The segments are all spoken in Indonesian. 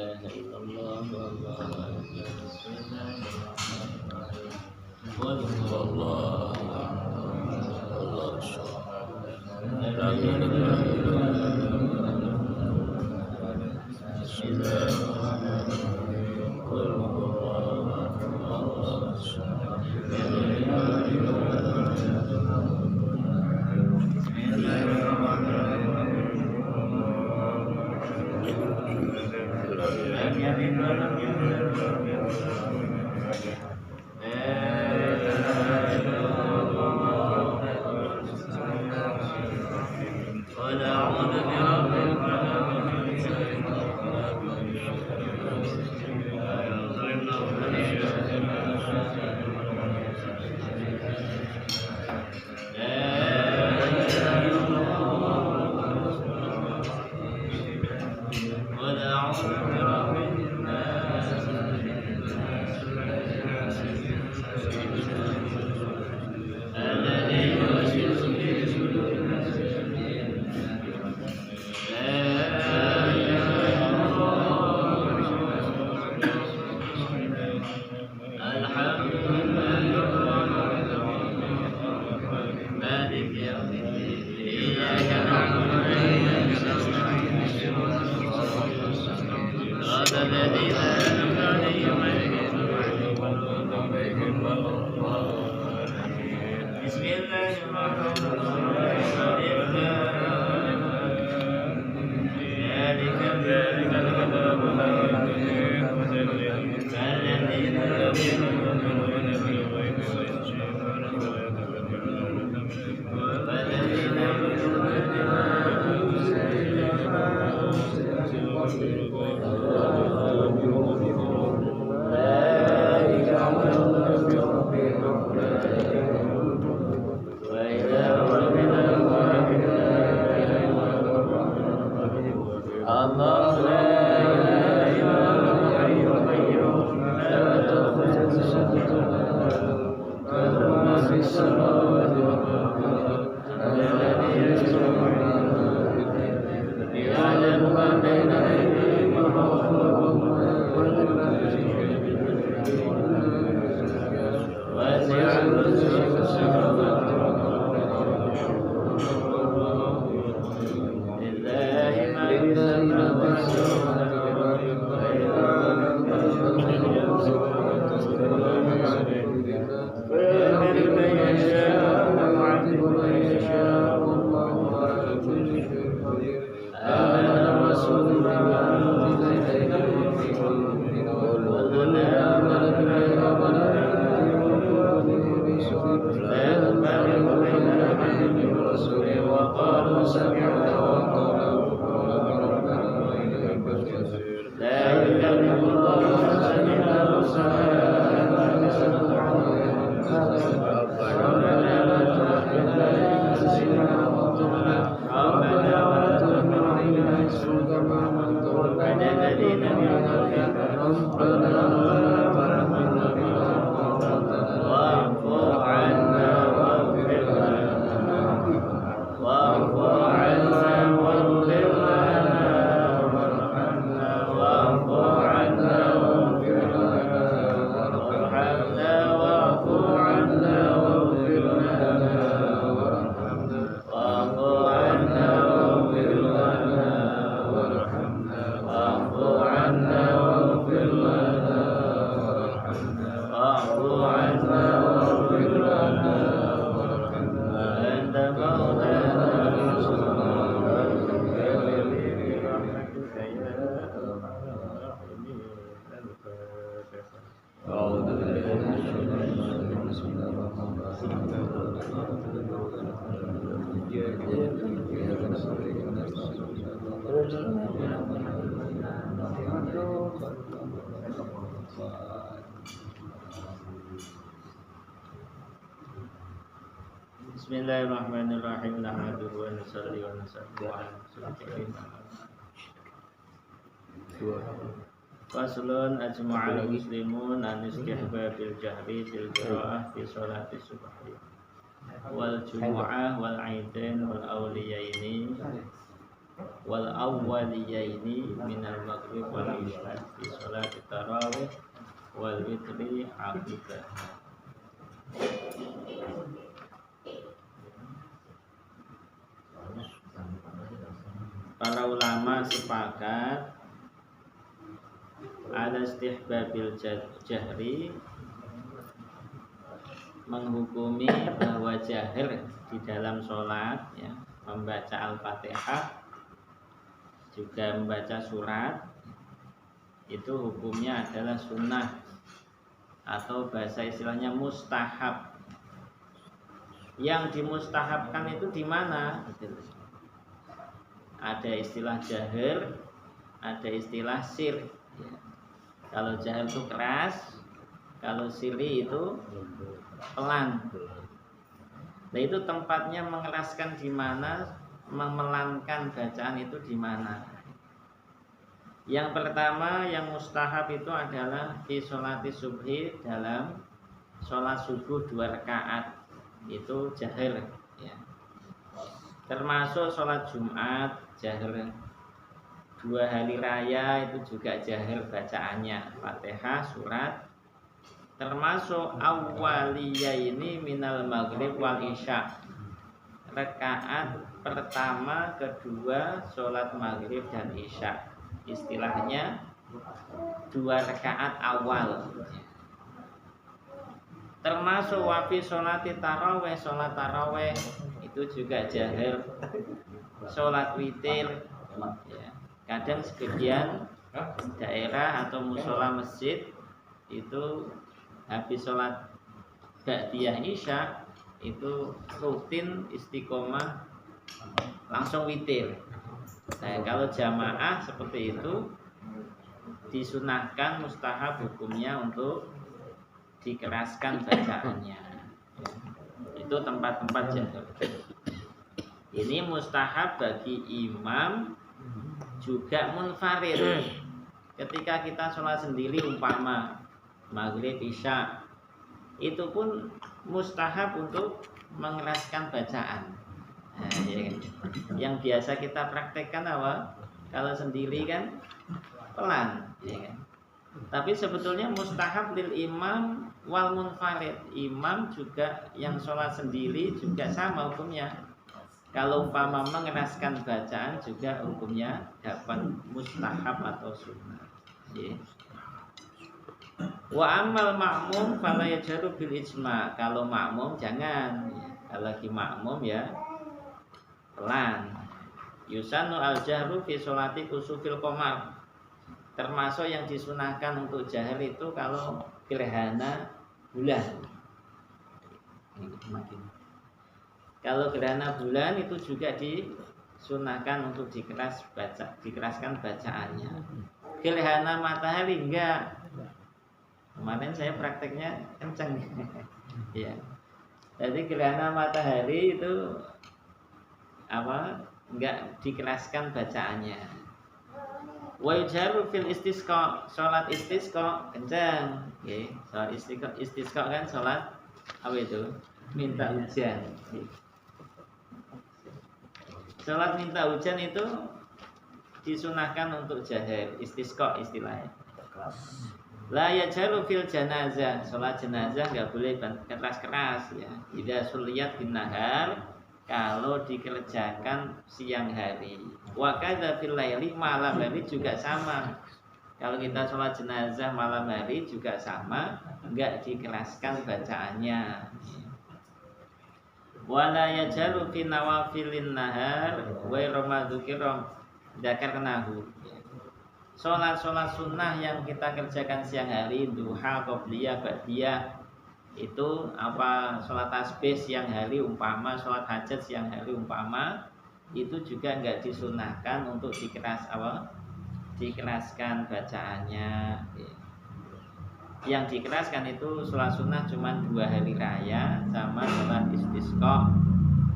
ilaha illallah wallahu akbar. Bismillahirrahmanirrahim. Qul huwallahu ahad. Allahu samad. Lam yalid wa lam yulad. Bismillahirrahmanirrahim. Qul huwallahu ahad. Allahu samad. Lam yalid wa lam yulad. Bismillahirrahmanirrahim. Nahmaduhu wa nusalli wa nusallimu ala rasulillah. Faslun ajma'al muslimun an istihbabil jahri bil qira'ah fi sholati subhi wal jumu'ah wal aidain wal awliyaini wal awwaliyaini minal maghrib wal isya fi sholat tarawih wal witri aqibah. Para ulama sepakat ada istihbabil jahri, menghukumi bahwa jahir di dalam sholat ya, membaca Al-Fatihah juga membaca surat itu hukumnya adalah sunnah atau bahasa istilahnya mustahab. Yang dimustahabkan itu di mana? Ada istilah jahir, ada istilah sir. Kalau jahir itu keras, kalau siri itu pelan. Nah itu tempatnya mengeraskan di mana, memelankan bacaan itu di mana. Yang pertama yang mustahab itu adalah fi sholati subhi, dalam sholat subuh 2 rakaat itu jahir ya. Termasuk sholat Jumat jahir, 2 hari raya itu juga jahir bacaannya Fatihah surat, termasuk awwaliyaini minal maghrib wal isya, rakaat pertama kedua sholat maghrib dan isya, istilahnya 2 rakaat awal. Termasuk wafi sholati taraweh, sholat taraweh itu juga jahir, sholat witir ya. Kadang sebagian daerah atau musola masjid itu habis sholat ba'diyah isya itu rutin istiqomah langsung witir. Nah kalau jamaah seperti itu disunahkan mustahab hukumnya untuk dikeraskan bacaannya. Itu tempat-tempat jahir. Ini mustahab bagi imam juga munfarid. Ketika kita sholat sendiri umpama maghrib isya, itu pun mustahab untuk mengeraskan bacaan. Nah, ya kan? Yang biasa kita praktekkan apa? Kalau sendiri kan pelan, ya kan? Tapi sebetulnya mustahab lil imam wal munfarid. Imam juga yang sholat sendiri juga sama hukumnya. Kalau umpama mengeraskan bacaan juga hukumnya dapat mustahab atau sunnah. Wa amal makmum fala yajharu bil ijma. Kalau makmum jangan. Kalau lagi makmum ya pelan. Yusanu al jahru fi sholati kusufil qamar. Termasuk yang disunahkan untuk jahir itu kalau gerhana bulan. Kalau gerhana bulan itu juga disunahkan untuk dikeraskan bacaannya. Gerhana matahari enggak. Kemarin saya prakteknya kencang. Ya. Jadi gerhana matahari itu enggak dikeraskan bacaannya. Wa yujaru fil istisqa, salat istisqa kencang. Nggih, salat istisqa kan salat apa itu? Minta hujan. Salat minta hujan itu disunahkan untuk jahir, istisqa istilahnya. La yajharu fil janazah, salat jenazah enggak boleh keras-keras ya. Idza suliyat bin nahar, kalau dikerjakan siang hari. Wa kadza fil laili, malam hari juga sama. Kalau kita sholat jenazah malam hari juga sama, enggak dikeraskan bacaannya. Wala yajharu fi nawafilin nahar wa ramadzukiram dzakarnahu. Sholat-sholat sunnah yang kita kerjakan siang hari, duha, qobliyah, ba'diyah, itu apa sholat tasbih siang hari umpama, sholat hajat siang hari umpama, itu juga enggak disunahkan untuk dikeraskan bacaannya. Yang dikeraskan itu sholat sunnah cuma 2 hari raya sama sholat istisqa,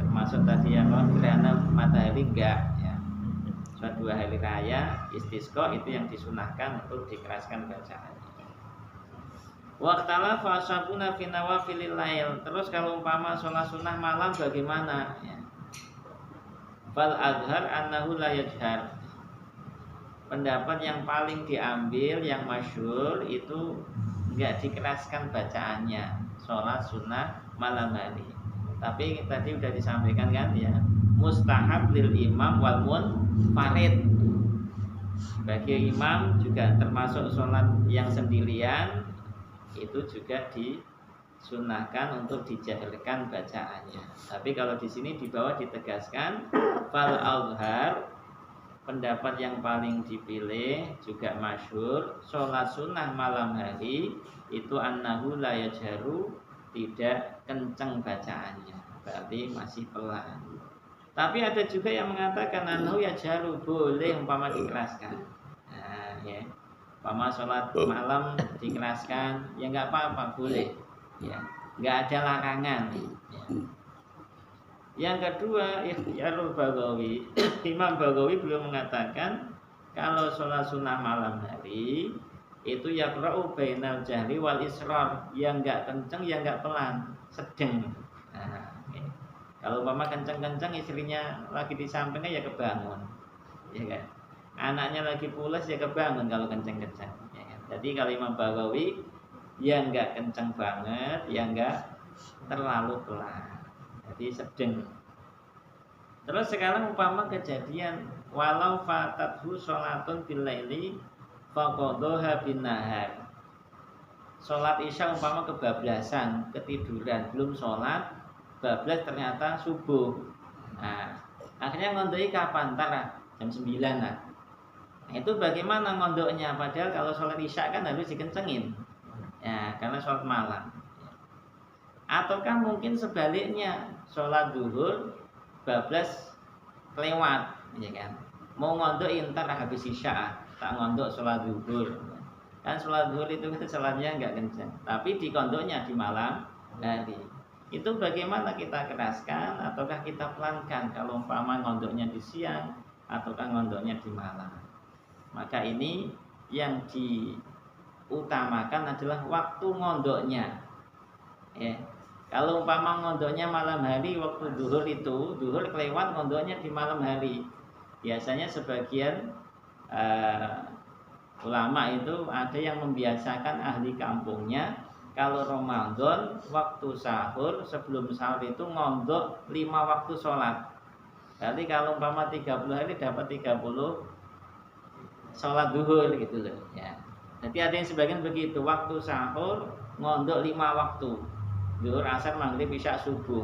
termasuk tadi gerhana matahari enggak ya. Sholat 2 hari raya istisqa itu yang disunahkan untuk dikeraskan bacaannya. Waqtala fa ashabuna fi nawafilil lail. Terus kalau umpama sholat sunnah malam bagaimana ya? Fal adhar annahu la yajhar. Pendapat yang paling diambil, yang masyhur itu enggak dikeraskan bacaannya sholat sunnah malam hari. Tapi tadi sudah disampaikan kan ya, mustahab lil imam wal munfarid. Bagi imam juga termasuk sholat yang sendirian itu juga disunahkan untuk dijaharkan bacaannya. Tapi kalau di sini di bawah ditegaskan fal azhar, pendapat yang paling dipilih juga masyhur, sholat sunnah malam hari itu annahu la yajharu, tidak kencang bacaannya, berarti masih pelan. Tapi ada juga yang mengatakan annahu yajharu, boleh umpama dikeraskan. Nah, ya. Umpama sholat malam dikeraskan, ya nggak apa-apa, boleh. Ya, nggak ada larangan. Ya. Yang kedua, Ikhtiyarul Baghawi. Imam Baghawi beliau mengatakan kalau sholat sunnah malam hari itu yaqra'u bainal jahri wal israr, yang enggak kenceng, yang enggak pelan, sedang. Nah, okay. Kalau umpama kenceng-kenceng, istrinya lagi di sampingnya ya kebangun, ya kan? Anaknya lagi pulas ya kebangun kalau kenceng-kenceng. Ya kan? Jadi kalau Imam Baghawi yang enggak kenceng banget, yang enggak terlalu pelan. Jadi sedang. Terus sekarang umpama kejadian walau fatathu sholatun bil laili faqadhaha bin nahar. Sholat isya umpama kebablasan, ketiduran, belum sholat, bablas ternyata subuh. Nah, akhirnya ngondoi kapan? Ntar jam 9 lah. Nah, itu bagaimana ngondoknya? Padahal kalau sholat isya kan harus dikencengin. Ya, karena sholat malam. Ataukah mungkin sebaliknya, sholat zuhur bablas kelewat, ya kan? Mau ngondok ntar habis isya, tak ngondok sholat zuhur. Kan sholat zuhur itu sholatnya enggak kencang, tapi di kondoknya di malam hari. Itu bagaimana kita keraskan ataukah kita pelankan kalau umpama ngondoknya di siang ataukah ngondoknya di malam? Maka ini yang diutamakan adalah waktu ngondoknya. Ya. Kalau umpama ngondoknya malam hari, waktu duhur itu, duhur kelewat, ngondoknya di malam hari. Biasanya sebagian ulama itu ada yang membiasakan ahli kampungnya, kalau Ramadan waktu sahur, sebelum sahur itu ngondok 5 waktu sholat. Berarti kalau umpama 30 hari dapat 30 sholat duhur gitu loh ya. Jadi ada yang sebagian begitu, waktu sahur ngondok 5 waktu. Zuhur, asar, maghrib, isya, subuh.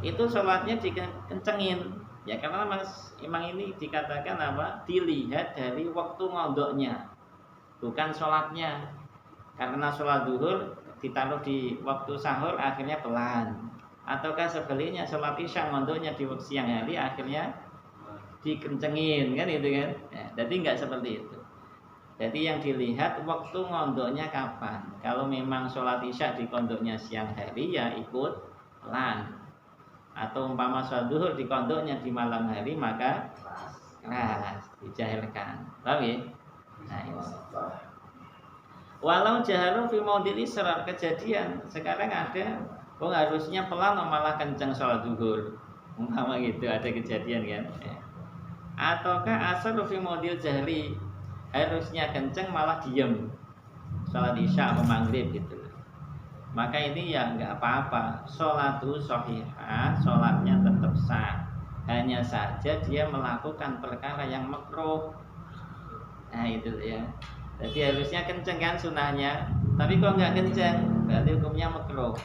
Itu sholatnya dikencengin. Ya karena Mas Imam ini dikatakan apa? Dilihat dari waktu ngondoknya, bukan sholatnya. Karena sholat zuhur ditaruh di waktu sahur akhirnya pelan. Ataukah sebaliknya sholat isya ngondoknya di waktu siang hari akhirnya dikencengin, kan itu kan? Ya, jadi enggak seperti itu. Jadi yang dilihat waktu ngondoknya kapan. Kalau memang sholat isya di kondoknya siang hari ya ikut pelan. Atau umpama sholat duhur di kondoknya di malam hari maka keras, dijahilkan. Tahu ya? Nah, ini. Walau jaharu fi maudil israr, kejadian sekarang ada harusnya pelan malah kencang sholat duhur. Umpama gitu ada kejadian kan. Ataukah asar fi maudil jahri, harusnya kenceng malah diem sholat isya atau maghrib gitu. Maka ini ya nggak apa-apa, sholatu shahihah, sholatnya tetap sah. Hanya saja dia melakukan perkara yang makruh. Nah itu ya. Jadi harusnya kenceng kan sunahnya, tapi kok nggak kenceng, berarti hukumnya makruh.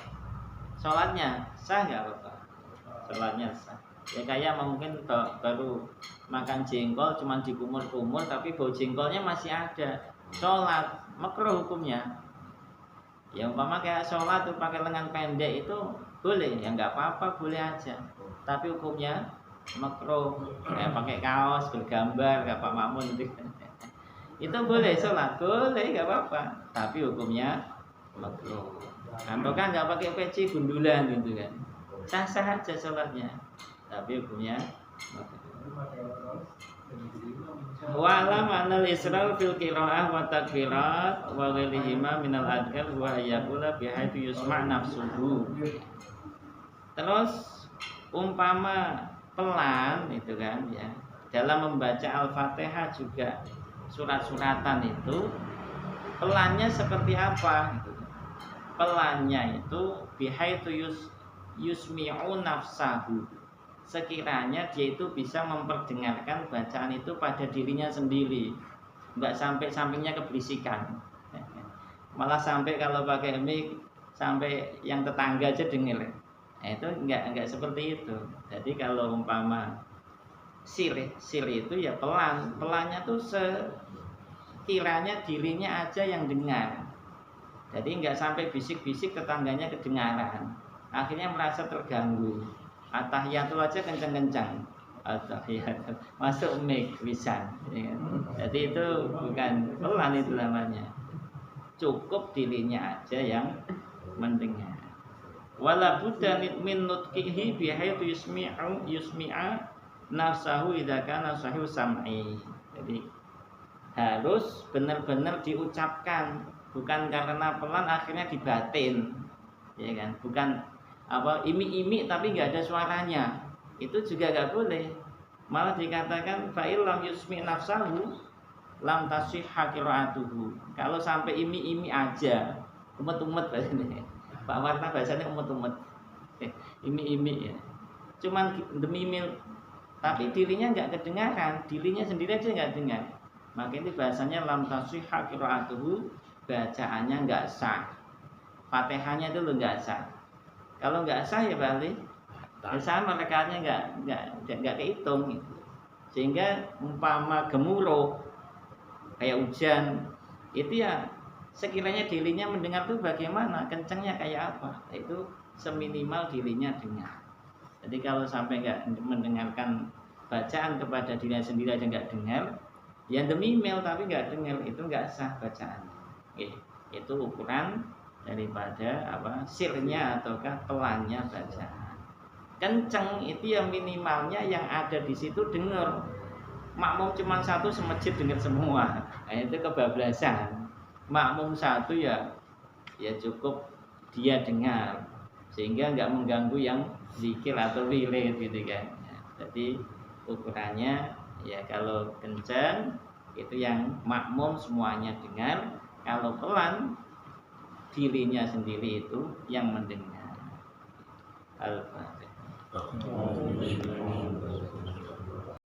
Sholatnya sah nggak apa-apa, sholatnya sah. Ya kayak mungkin baru makan jengkol cuman dikumur-kumur tapi bau jengkolnya masih ada, sholat makruh hukumnya. Ya umpama kayak sholat tuh pakai lengan pendek itu boleh, ya nggak apa-apa, boleh aja. Tapi hukumnya makruh. Kayak pakai kaos bergambar kayak Pak Makmun itu boleh sholat, boleh nggak apa-apa. Tapi hukumnya makruh. Ataukah nggak pakai peci gundulan gitu kan, sah-sah aja sholatnya. Tapi hukumnya wa'lam anal israr fil qiraah wa takbirat wa ghairihima minal adkar wa yaqula bihaitsu yusma' nafsuhu. Terus umpama pelan itu kan ya. Dalam membaca Al-Fatihah juga surat-suratan itu pelannya seperti apa gitu. Pelannya itu bihaitu yusmi'u nafsahu, sekiranya dia itu bisa memperdengarkan bacaan itu pada dirinya sendiri, nggak sampai sampingnya keberisikan, malah sampai kalau pakai mic sampai yang tetangga aja dengar. Nah, itu nggak seperti itu. Jadi kalau umpama sir itu ya pelannya tuh sekiranya dirinya aja yang dengar. Jadi nggak sampai bisik-bisik tetangganya kedengaran, akhirnya merasa terganggu. At-tahiyatul aja kencang-kencang, at-tahiyat masuk mic bisa ya. Jadi itu bukan pelan, itu namanya cukup dirinya aja yang mendengar. Wala budda min nutqihi bihaitu yusmi'a nafsahu idza kana sahih sam'i. Jadi harus benar-benar diucapkan, bukan karena pelan akhirnya dibatin, ya kan? Bukan apa imi-imi tapi nggak ada suaranya, itu juga nggak boleh. Malah dikatakan fa'il lam yusmi nafsahu lam tasihha qiraatuhu. Kalau sampai imi-imi aja, umet-umet bahasanya. Pak Warna bahasanya umet-umet. Imi-imi ya. Cuman demi mil, tapi dirinya nggak kedengaran, dirinya sendiri aja nggak dengar. Maka ini bahasanya lam tasihha qiraatuhu, bacaannya nggak sah. Fatihahnya itu nggak sah. Kalau nggak sah ya balik, ya sama rekaatnya nggak kehitung gitu. Sehingga umpama gemuruh kayak hujan itu ya sekiranya dirinya mendengar tuh bagaimana, kencangnya kayak apa, itu seminimal dirinya dengar. Jadi kalau sampai nggak mendengarkan bacaan kepada dirinya sendiri aja nggak dengar, ya demi mail tapi nggak dengar, itu nggak sah bacaannya. Oke, itu ukuran daripada apa sirnya ataukah pelannya bacaan. Kenceng itu yang minimalnya yang ada di situ dengar. Makmum cuma satu semajid dengar semua, nah, itu kebablasan. Makmum satu ya cukup dia dengar sehingga nggak mengganggu yang zikir atau wirid gitu kan. Jadi ukurannya ya kalau kencang itu yang makmum semuanya dengar, kalau pelan dirinya sendiri itu yang mendengar. Al-Fatihah.